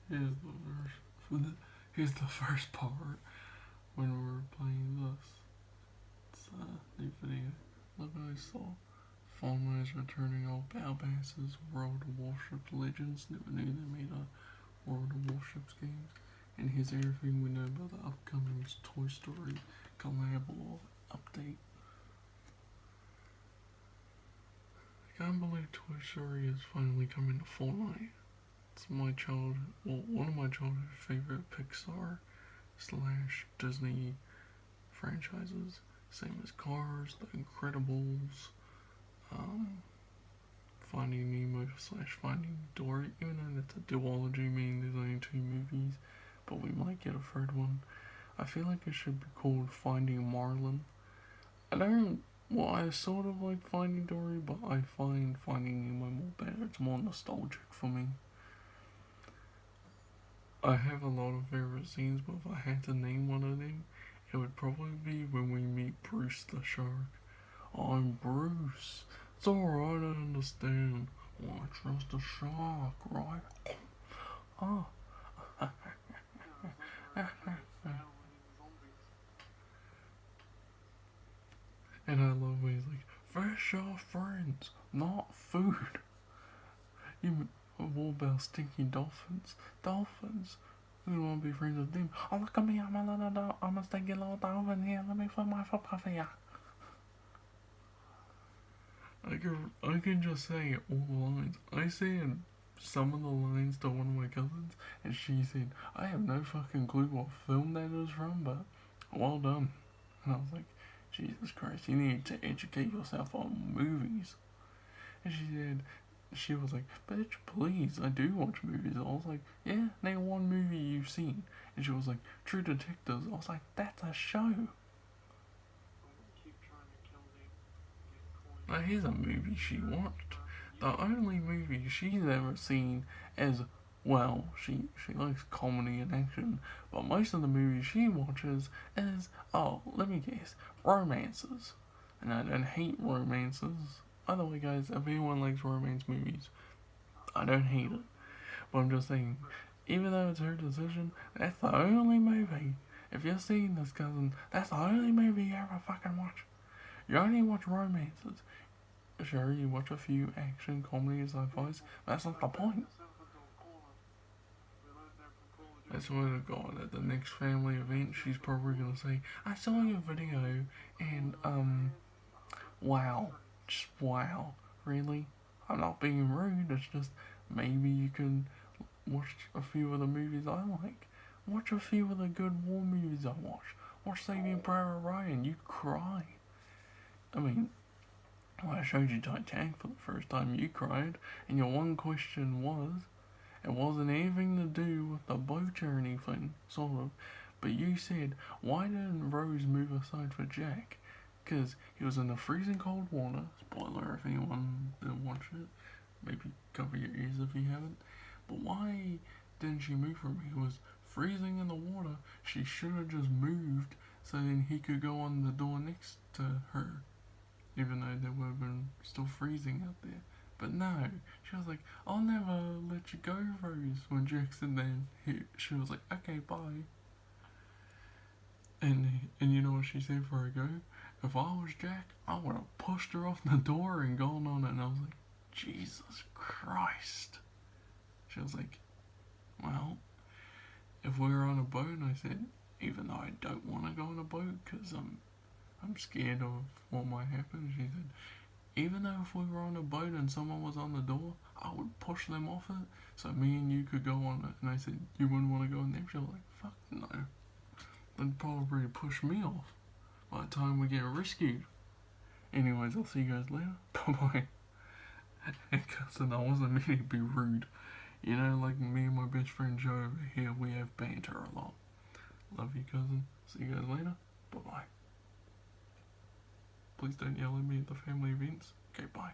Here's the first. Here's the first part when we're playing this. It's a new video. Look what I saw. Fauna is returning all Battle Passes, World of Warships Legends. Never knew they made a World of Warships game. And here's everything we know about the upcoming Toy Story collab update. I can't believe Toy Story is finally coming to Fortnite. It's one of my childhood favorite Pixar / Disney franchises. Same as Cars, The Incredibles, Finding Nemo / Finding Dory. Even though it's a duology, meaning there's only 2 movies, but we might get a third one. I feel like it should be called Finding Marlin. I sort of like Finding Dory, but I find Finding Nemo more better. It's more nostalgic for me. I have a lot of favorite scenes, but if I had to name one of them, it would probably be when we meet Bruce the shark. I'm Bruce. It's alright, I understand. Well, I trust a shark, right? Oh. And I love when he's like, fish are friends, not food. What about stinky dolphins? Dolphins? We don't want to be friends with them. Oh, look at me, I'm a stinky little dolphin here. Let me put my foot off here. I can just say all the lines. I said some of the lines to one of my cousins, and she said, I have no fucking clue what film that is from, but well done. And I was like, Jesus Christ, you need to educate yourself on movies. And she was like, bitch, please, I do watch movies. I was like, yeah, name one movie you've seen. And she was like, True Detectives. I was like, that's a show. Now here's a movie she watched. The only movie she's ever seen is, well, she likes comedy and action, but most of the movies she watches is, oh, let me guess, romances. And I don't hate romances. By the way, guys, if anyone likes romance movies, I don't hate it. But I'm just saying, even though it's her decision, that's the only movie. If you're seeing this, cousin, that's the only movie you ever fucking watch. You only watch romances. Sure, you watch a few action, comedy, sci-fis. That's not the point. I swear to God, at the next family event, she's probably gonna say, I saw your video, and, wow. Just wow. Really? I'm not being rude, it's just maybe you can watch a few of the movies I like. Watch a few of the good war movies I watch. Watch Saving Private Ryan, you cry. I mean, when I showed you Titanic for the first time, you cried, and your one question was, it wasn't anything to do with the boat or anything, sort of, but you said, why didn't Rose move aside for Jack? Because he was in the freezing cold water. Spoiler if anyone didn't watch it. Maybe cover your ears if you haven't. But why didn't she move from him? He was freezing in the water. She should have just moved so then he could go on the door next to her. Even though they would have been still freezing out there. But no, she was like, I'll never let you go, Rose. When Jackson then, she was like, okay, bye. And you know what she said before I go? If I was Jack, I would have pushed her off the door and gone on it. And I was like, Jesus Christ. She was like, well, if we were on a boat, and I said, even though I don't want to go on a boat because I'm scared of what might happen. She said, even though if we were on a boat and someone was on the door, I would push them off it so me and you could go on it. And I said, you wouldn't want to go in there? She was like, fuck no. They'd probably push me off by the time we get rescued. Anyways, I'll see you guys later. Bye bye. Cousin, I wasn't meaning to be rude. You know, like me and my best friend Joe over here, we have banter a lot. Love you, cousin. See you guys later. Bye bye. Please don't yell at me at the family events. Okay, bye.